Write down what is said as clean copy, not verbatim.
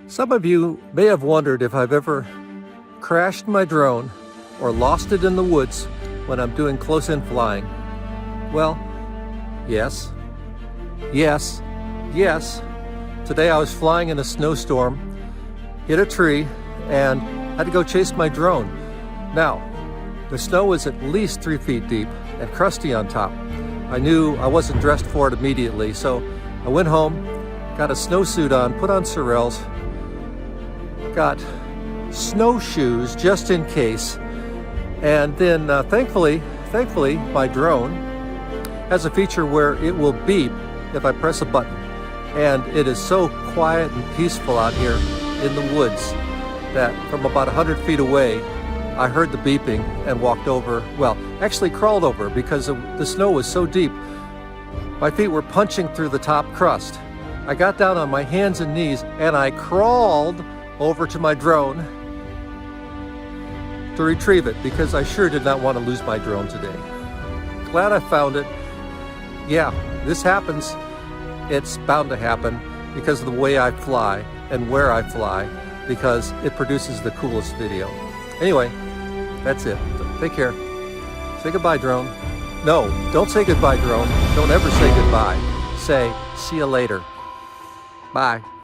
Some of you may have wondered if I've ever crashed my drone or lost it in the woods when I'm doing close-in flying. Well, yes. Today I was flying in a snowstorm, hit a tree, and had to go chase my drone. Now, the snow was at least 3 feet deep and crusty on top. I knew I wasn't dressed for it immediately, so I went home, got a snowsuit on, put on Sorels, got snowshoes just in case, and then thankfully my drone has a feature where it will beep if I press a button, and it is so quiet and peaceful out here in the woods that from about 100 feet away I heard the beeping and walked over, well, actually crawled over because the snow was so deep. My feet were punching through the top crust. I got down on my hands and knees and I crawled over to my drone to retrieve it because I sure did not want to lose my drone today. Glad I found it. Yeah, this happens. It's bound to happen because of the way I fly and where I fly, because it produces the coolest video. Anyway, that's it. Take care. Say goodbye, drone. No, don't say goodbye, drone. Don't ever say goodbye. Say, see you later. Bye.